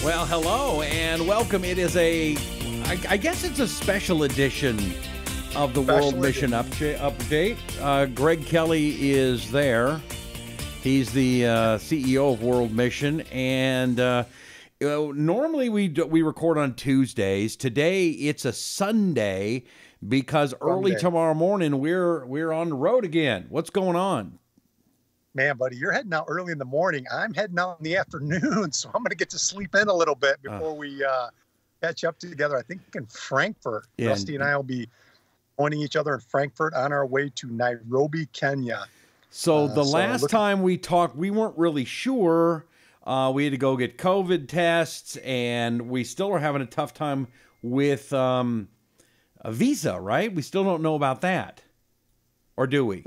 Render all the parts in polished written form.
Well, hello and welcome. It is I guess it's a special edition of the World Mission Update. Greg Kelley is there. He's the CEO of World Mission, and normally we record on Tuesdays. Today it's a Sunday because early tomorrow morning we're on the road again. What's going on? Man, buddy, you're heading out early in the morning. I'm heading out in the afternoon, so I'm going to get to sleep in a little bit before we catch up together. I think in Frankfurt. Yeah, Rusty and I will be joining each other in Frankfurt on our way to Nairobi, Kenya. So the last time we talked, we weren't really sure. We had to go get COVID tests, and we still are having a tough time with a visa, right? We still don't know about that. Or do we?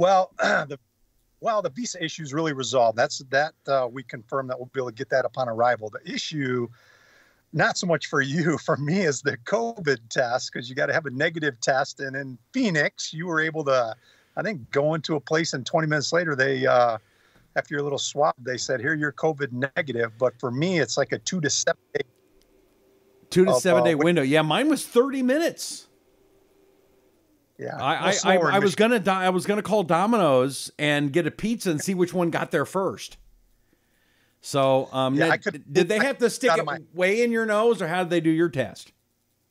Well, the visa issue is really resolved. We confirm that we'll be able to get that upon arrival. The issue, not so much for you, for me, is the COVID test, because you got to have a negative test. And in Phoenix, you were able to, I think, go into a place, and 20 minutes later, they, after your little swab, they said, here, you're COVID negative. But for me, it's like a 2 to 7 day. 2 to 7 day window. Yeah, mine was 30 minutes. Yeah, I was gonna call Domino's and get a pizza and see which one got there first. So, did they have to stick it way in your nose, or how did they do your test?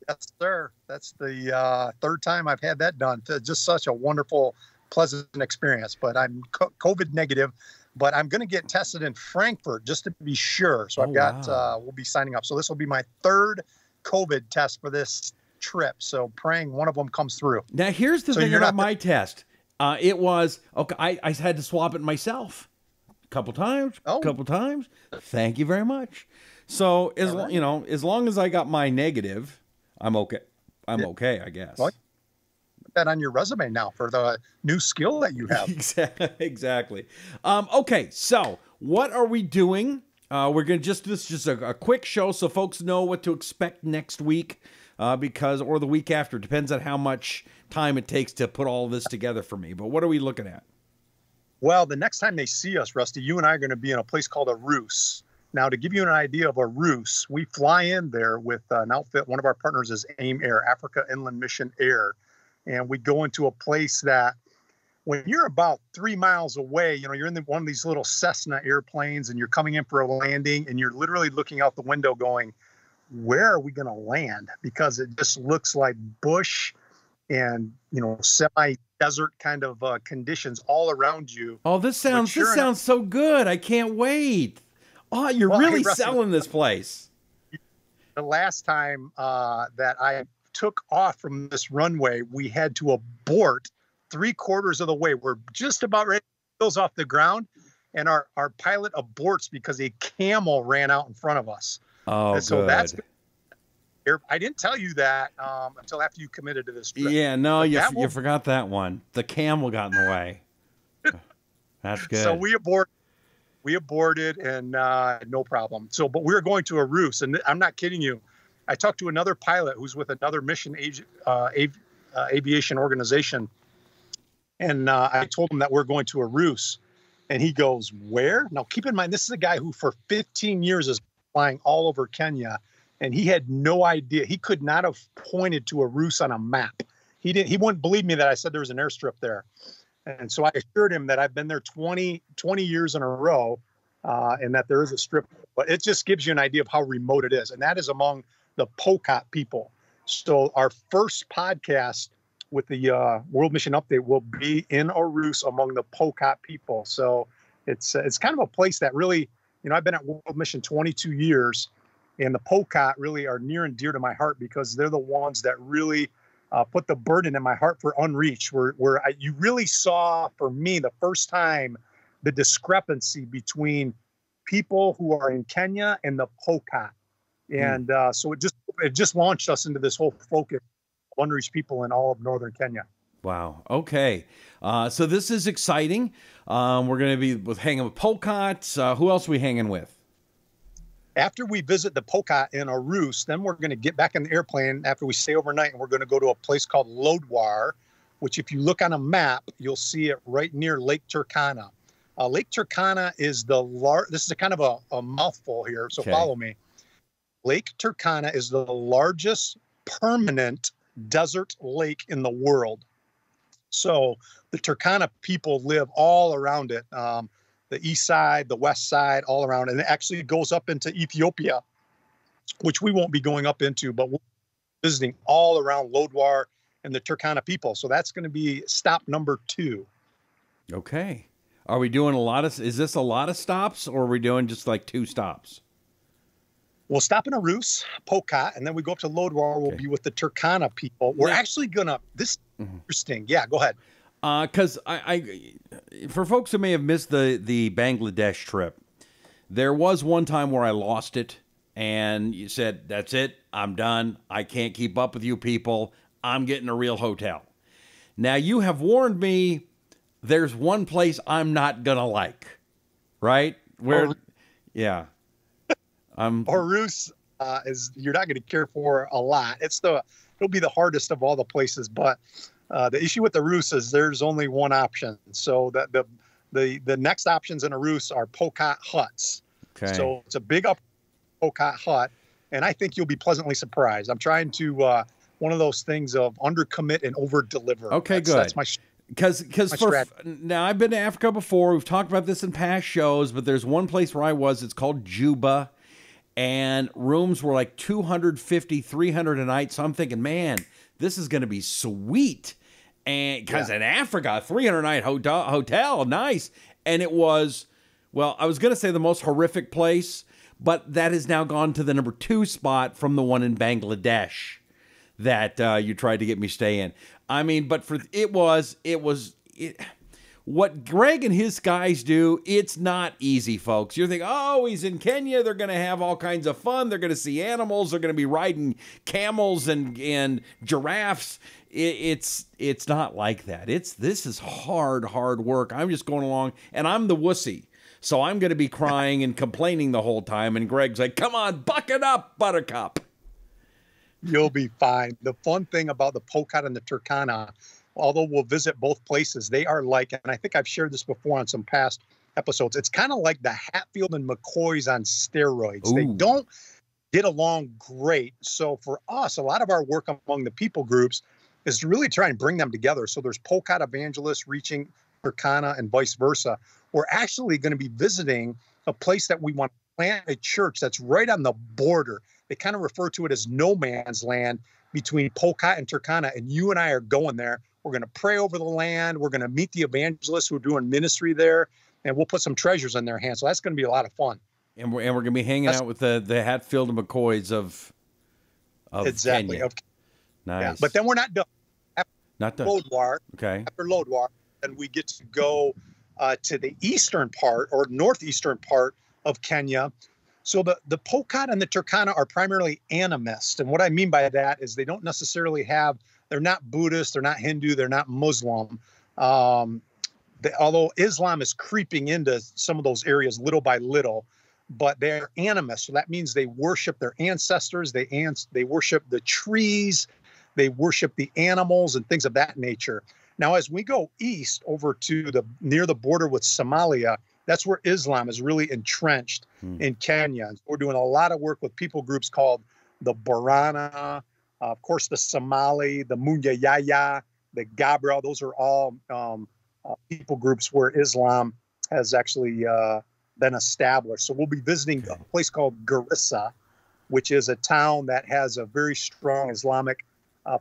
Yes, sir. That's the third time I've had that done. Just such a wonderful, pleasant experience. But I'm COVID negative, but I'm going to get tested in Frankfurt just to be sure. So we'll be signing up. So this will be my third COVID test for this trip, so praying one of them comes through. Now here's the thing about my test. It was okay. I had to swap it myself a couple times. Thank you very much. So as long as I got my negative, I'm okay. Okay, I guess. Well, put that on your resume now for the new skill that you have. Exactly. Okay, so what are we doing? We're gonna this is just a quick show so folks know what to expect next week. Or the week after. Depends on how much time it takes to put all this together for me. But what are we looking at? Well, the next time they see us, Rusty, you and I are going to be in a place called a roost. Now, to give you an idea of a roost, we fly in there with an outfit. One of our partners is AIM Air, Africa Inland Mission Air. And we go into a place that when you're about 3 miles away, you're in one of these little Cessna airplanes and you're coming in for a landing and you're literally looking out the window going, where are we going to land? Because it just looks like bush and, semi-desert kind of conditions all around you. Oh, this sounds so good. I can't wait. Oh, you're really selling this place. The last time that I took off from this runway, we had to abort 3/4 of the way. We're just about ready to go off the ground, and our pilot aborts because a camel ran out in front of us. Oh, so good. I didn't tell you that until after you committed to this trip. Yeah, no, you forgot that one. The camel got in the way. That's good. So we aborted, and no problem. So, but we were going to a roost, and I'm not kidding you. I talked to another pilot who's with another mission aviation organization, and I told him that we're going to a roost, and he goes, "Where?" Now, keep in mind, this is a guy who for 15 years is flying all over Kenya, and he had no idea. He could not have pointed to a roost on a map. He wouldn't believe me that I said there was an airstrip there. And so I assured him that I've been there 20 years in a row, and that there is a strip. But it just gives you an idea of how remote it is. And that is among the Pokot people. So our first podcast with the World Mission Update will be in a roost among the Pokot people. So it's kind of a place that really, I've been at World Mission 22 years, and the Pokot really are near and dear to my heart because they're the ones that really put the burden in my heart for Unreached, where you really saw, for me, the first time, the discrepancy between people who are in Kenya and the Pokot. And so it just launched us into this whole focus of unreached people in all of northern Kenya. Wow. Okay. So this is exciting. We're going to be hanging with Pokots. Who else are we hanging with? After we visit the Pokot in a roost, then we're going to get back in the airplane after we stay overnight, and we're going to go to a place called Lodwar, which if you look on a map, you'll see it right near Lake Turkana. Lake Turkana is this is a kind of a mouthful here, so follow me. Lake Turkana is the largest permanent desert lake in the world. So the Turkana people live all around it, the east side, the west side, all around. And it actually goes up into Ethiopia, which we won't be going up into, but we're visiting all around Lodwar and the Turkana people. So that's going to be stop number 2. Okay. Are we doing is this a lot of stops, or are we doing just like 2 stops? We'll stop in Arus, Pokat, and then we go up to Lodwar. We'll be with the Turkana people. We're actually going to, this is interesting. Yeah, go ahead. Because I, for folks who may have missed the Bangladesh trip, there was one time where I lost it, and you said, that's it, I'm done. I can't keep up with you people. I'm getting a real hotel. Now, you have warned me there's one place I'm not going to like, right? Yeah. Arus is, you're not going to care for a lot. It'll be the hardest of all the places, but the issue with Arus is there's only one option. So the next options in Arus are Pokat huts. Okay. So it's a big up Pokat hut, and I think you'll be pleasantly surprised. I'm trying to one of those things of undercommit and over-deliver. Okay, good. That's my Because now I've been to Africa before. We've talked about this in past shows, but there's one place where I was. It's called Juba, and rooms were like $250, $300 a night. So I'm thinking, man, this is going to be sweet. And because in Africa, $300 a night hotel, nice. And it was, well, I was going to say the most horrific place, but that has now gone to the number 2 spot from the one in Bangladesh that you tried to get me stay in. I mean, but what Greg and his guys do, it's not easy, folks. You're thinking, oh, he's in Kenya. They're going to have all kinds of fun. They're going to see animals. They're going to be riding camels and giraffes. It's not like that. This is hard work. I'm just going along, and I'm the wussy. So I'm going to be crying and complaining the whole time. And Greg's like, come on, bucket up, Buttercup. You'll be fine. The fun thing about the Pokat and the Turkana, although we'll visit both places, they are like, and I think I've shared this before on some past episodes, it's kind of like the Hatfield and McCoys on steroids. Ooh. They don't get along great. So for us, a lot of our work among the people groups is to really try and bring them together. So there's Pokat evangelists reaching Turkana and vice versa. We're actually going to be visiting a place that we want to plant a church that's right on the border. They kind of refer to it as no man's land between Pokat and Turkana. And you and I are going there. We're going to pray over the land. We're going to meet the evangelists who are doing ministry there, and we'll put some treasures in their hands. So that's going to be a lot of fun. And we're going to be hanging out with the Hatfield and McCoys of exactly. Kenya. Nice. Yeah. But then we're not done. Not done. Lodwar. Okay. After Lodwar, and we get to go to the eastern part or northeastern part of Kenya. So the Pokat and the Turkana are primarily animist. And what I mean by that is they don't necessarily they're not Buddhist, they're not Hindu, they're not Muslim. Although Islam is creeping into some of those areas little by little, but they're animists. So that means they worship their ancestors, they worship the trees, they worship the animals and things of that nature. Now, as we go east over to near the border with Somalia, that's where Islam is really entrenched in Kenya. And we're doing a lot of work with people groups called the Borana, of course, the Somali, the Munyayaya, the Gabra. Those are all people groups where Islam has actually been established. So we'll be visiting a place called Garissa, which is a town that has a very strong Islamic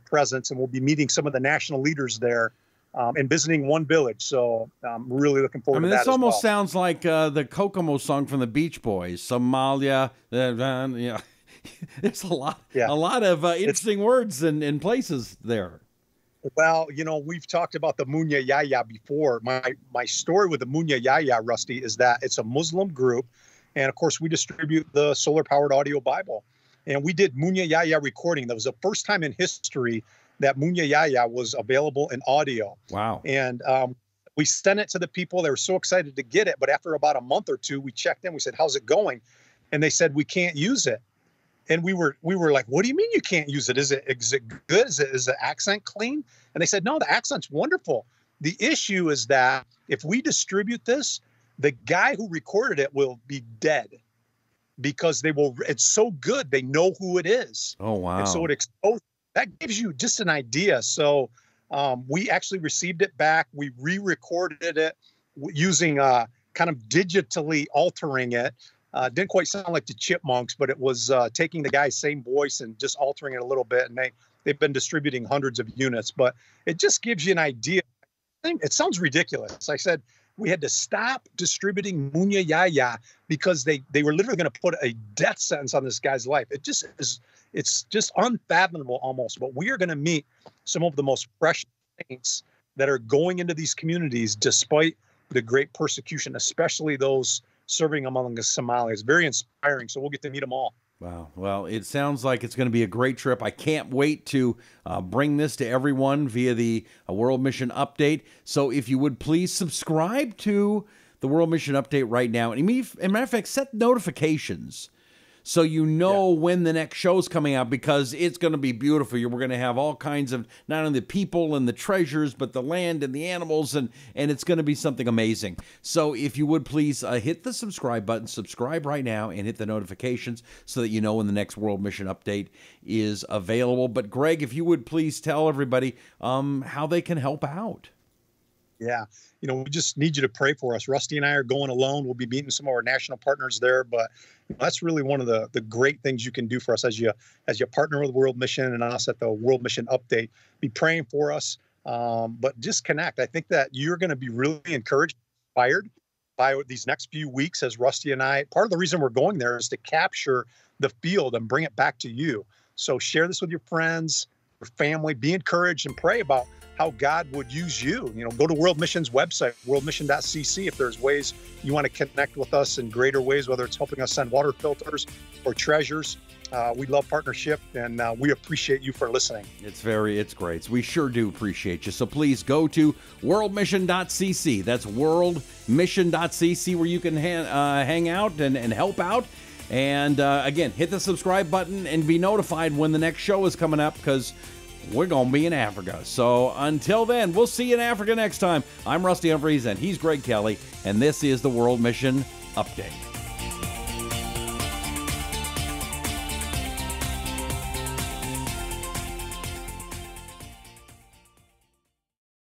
presence. And we'll be meeting some of the national leaders there. And visiting one village, so I'm really looking forward to that. This almost sounds like the Kokomo song from the Beach Boys, Somalia. Yeah, there's a lot of interesting words and places there. Well, we've talked about the Munyayaya before. My story with the Munyayaya, Rusty, is that it's a Muslim group, and of course we distribute the solar-powered audio Bible, and we did Munyayaya recording. That was the first time in history that Munyayaya was available in audio. Wow. And we sent it to the people. They were so excited to get it. But after about a month or two, we checked in. We said, how's it going? And they said, we can't use it. And we were like, what do you mean you can't use it? Is it good? Is the accent clean? And they said, no, the accent's wonderful. The issue is that if we distribute this, the guy who recorded it will be dead. because it's so good. They know who it is. Oh, wow. And so it exposes, that gives you just an idea. So we actually received it back. We re-recorded it using kind of digitally altering it. Didn't quite sound like the Chipmunks, but it was taking the guy's same voice and just altering it a little bit. And they've been distributing hundreds of units, but it just gives you an idea. It sounds ridiculous. I said we had to stop distributing Munya Yaya because they were literally going to put a death sentence on this guy's life. It's just unfathomable almost. But we are going to meet some of the most precious saints that are going into these communities despite the great persecution, especially those serving among the Somalis. Very inspiring. So we'll get to meet them all. Wow. Well, it sounds like it's going to be a great trip. I can't wait to bring this to everyone via the World Mission Update. So if you would please subscribe to the World Mission Update right now. And as a matter of fact, set notifications so you know when the next show's coming out, because it's going to be beautiful. We're going to have all kinds of, not only the people and the treasures, but the land and the animals, and it's going to be something amazing. So if you would please hit the subscribe button, subscribe right now, and hit the notifications so that you know when the next World Mission Update is available. But Greg, if you would please tell everybody how they can help out. Yeah. We just need you to pray for us. Rusty and I are going alone. We'll be meeting some of our national partners there, but that's really one of the great things you can do for us as you partner with World Mission and us at the World Mission Update. Be praying for us, but just connect. I think that you're going to be really encouraged, inspired by these next few weeks as Rusty and I. Part of the reason we're going there is to capture the field and bring it back to you. So share this with your friends, your family. Be encouraged and pray about how God would use you. Go to World Mission's website, worldmission.cc, if there's ways you want to connect with us in greater ways, whether it's helping us send water filters or treasures. We love partnership, and we appreciate you for listening. It's great. We sure do appreciate you. So please go to worldmission.cc. That's worldmission.cc, where you can hang out and help out. And again, hit the subscribe button and be notified when the next show is coming up, because we're going to be in Africa. So until then, we'll see you in Africa next time. I'm Rusty Humphries, and he's Greg Kelley, and this is the World Mission Update.